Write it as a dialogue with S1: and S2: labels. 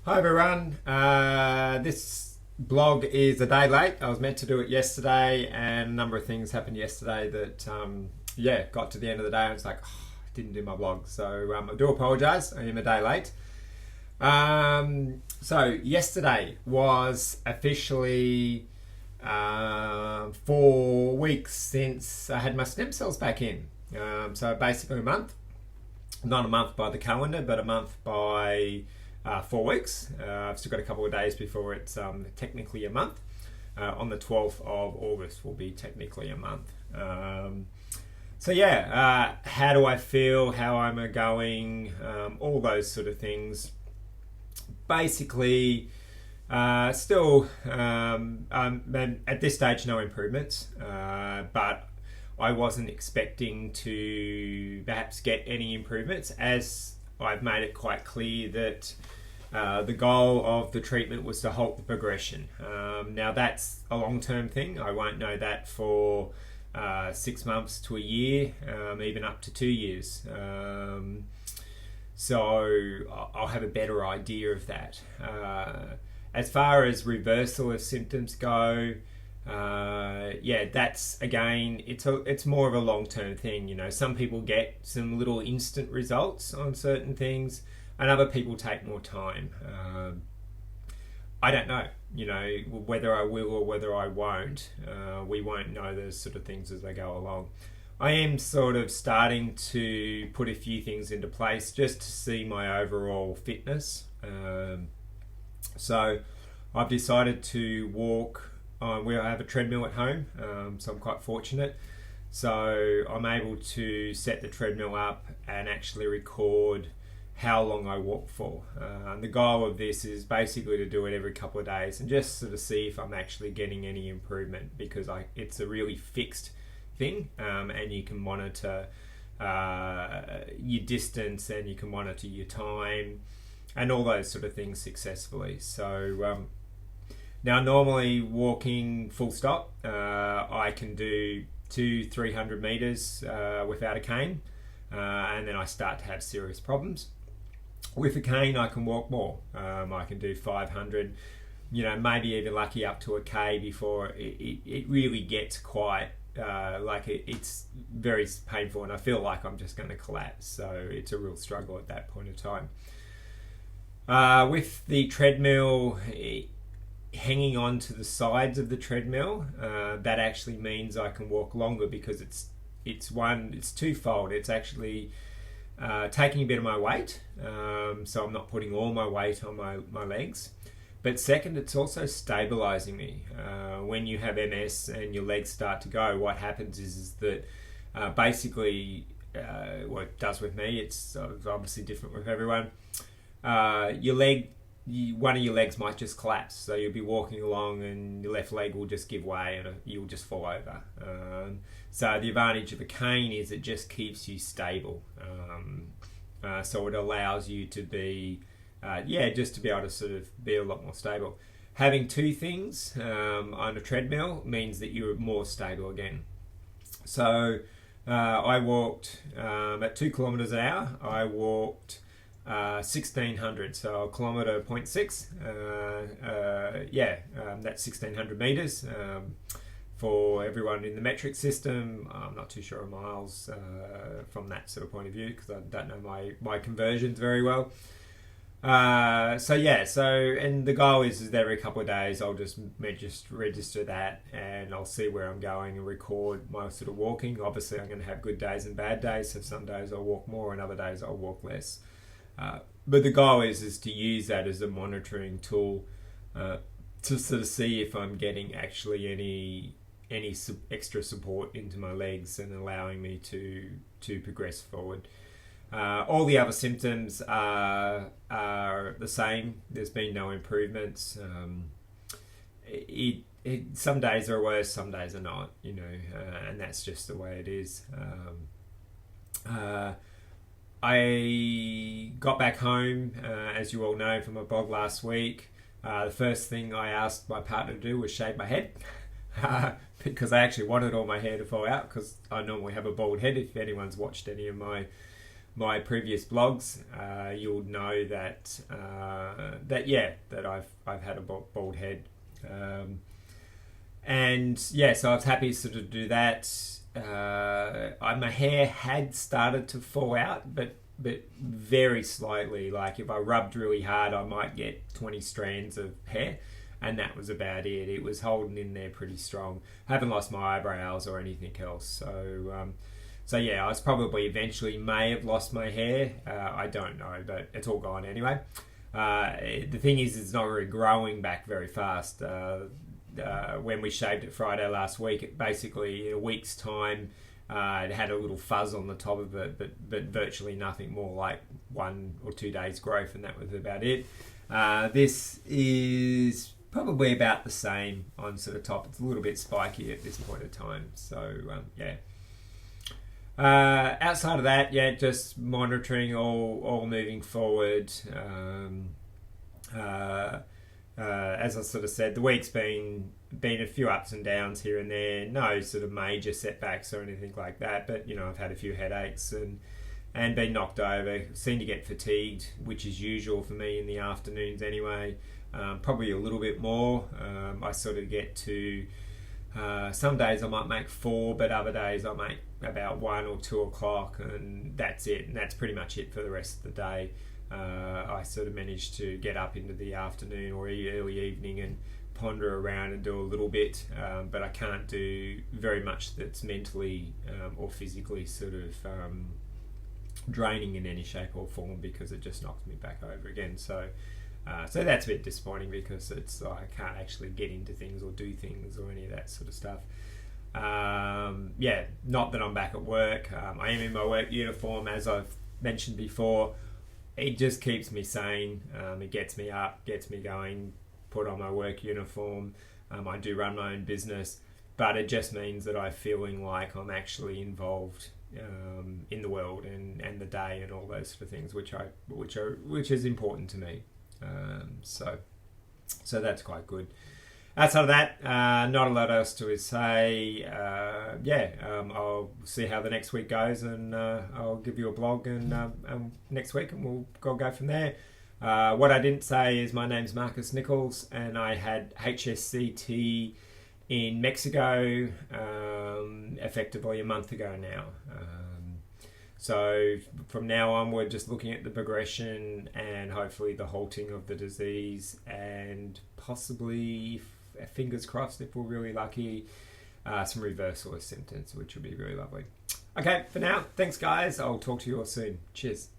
S1: Hi everyone, this blog is a day late. I was meant to do it yesterday and a number of things happened yesterday that, got to the end of the day and I was like, I didn't do my blog. So I do apologise, I am a day late. So yesterday was officially 4 weeks since I had my stem cells back in. So basically a month, not a month by the calendar, but a month by 4 weeks. I've still got a couple of days before it's technically a month. On the 12th of August will be technically a month. How do I feel? How am I going? All those sort of things. Basically, still at this stage no improvements, but I wasn't expecting to perhaps get any improvements, as I've made it quite clear that the goal of the treatment was to halt the progression. Now that's a long-term thing. I won't know that for 6 months to a year, even up to 2 years. So I'll have a better idea of that. As far as reversal of symptoms go, that's again, it's more of a long-term thing. You know, some people get some little instant results on certain things, and other people take more time. I don't know, whether I will or whether I won't. We won't know those sort of things as they go along. I am sort of starting to put a few things into place just to see my overall fitness. So I've decided to walk. We have a treadmill at home, so I'm quite fortunate. So I'm able to set the treadmill up and actually record how long I walk for. The goal of this is basically to do it every couple of days and just sort of see if I'm actually getting any improvement, because it's a really fixed thing, and you can monitor your distance and you can monitor your time and all those sort of things successfully. So now normally walking full stop, I can do 200-300 meters without a cane, and then I start to have serious problems. With a cane I can walk more. I can do 500, maybe even lucky up to a K before it really gets quite it's very painful and I feel like I'm just going to collapse. So it's a real struggle at that point of time. With the treadmill, hanging on to the sides of the treadmill, that actually means I can walk longer, because it's twofold. It's actually taking a bit of my weight, so I'm not putting all my weight on my legs. But second, it's also stabilizing me. When you have MS and your legs start to go, what happens is that basically, what it does with me, it's obviously different with everyone. One of your legs might just collapse, so you'll be walking along and your left leg will just give way and you'll just fall over. So the advantage of a cane is it just keeps you stable. So it allows you to be, just to be able to sort of be a lot more stable. Having two things on a treadmill means that you're more stable again. So I walked at 2 kilometers an hour. I walked 1600, so a kilometer 0.6. That's 1600 meters. For everyone in the metric system, I'm not too sure of miles from that sort of point of view, because I don't know my conversions very well. And the goal is that every couple of days I'll just register that, and I'll see where I'm going and record my sort of walking. Obviously I'm going to have good days and bad days, so some days I'll walk more and other days I'll walk less. But the goal is to use that as a monitoring tool to sort of see if I'm getting actually any extra support into my legs and allowing me to progress forward. All the other symptoms are the same. There's been no improvements. Some days are worse, some days are not, and that's just the way it is. I got back home, as you all know from my blog last week. The first thing I asked my partner to do was shave my head, because I actually wanted all my hair to fall out, because I normally have a bald head. If anyone's watched any of my my previous blogs, you'll know that that I've had a bald head, and yeah, so I was happy to sort of do that. My hair had started to fall out, but very slightly. Like if I rubbed really hard, I might get 20 strands of hair, and that was about it. It was holding in there pretty strong. I haven't lost my eyebrows or anything else. So yeah, I was probably eventually may have lost my hair. I don't know, but it's all gone anyway. The thing is, it's not really growing back very fast. When we shaved it Friday last week, it basically in a week's time, it had a little fuzz on the top of it, but virtually nothing more, like 1 or 2 days growth, and that was about it. This is probably about the same on sort of top. It's a little bit spiky at this point in time. So yeah. Outside of that, yeah, just monitoring all moving forward. As I sort of said, the week's been a few ups and downs here and there. No sort of major setbacks or anything like that, but you know, I've had a few headaches and been knocked over. Seem to get fatigued, which is usual for me in the afternoons anyway. Probably a little bit more. I sort of get to some days I might make 4, but other days I make about 1 or 2 o'clock, and that's it. And that's pretty much it for the rest of the day. I sort of managed to get up into the afternoon or early evening and ponder around and do a little bit, but I can't do very much that's mentally or physically sort of draining in any shape or form, because it just knocks me back over again. So that's a bit disappointing, because I can't actually get into things or do things or any of that sort of stuff. Yeah, not that I'm back at work. I am in my work uniform, as I've mentioned before. It just keeps me sane. It gets me up, gets me going, put on my work uniform. I do run my own business, but it just means that I'm feeling like I'm actually involved in the world and the day and all those sort of things, which is important to me. So that's quite good. Outside of that, not a lot else to say. I'll see how the next week goes, and I'll give you a blog and next week, and we'll go from there. What I didn't say is my name's Marcus Nichols, and I had HSCT in Mexico effectively a month ago now. So from now on, we're just looking at the progression and hopefully the halting of the disease, and possibly, fingers crossed, if we're really lucky, some reversal of symptoms, which would be really lovely. Okay, for now, thanks guys. I'll talk to you all soon. Cheers.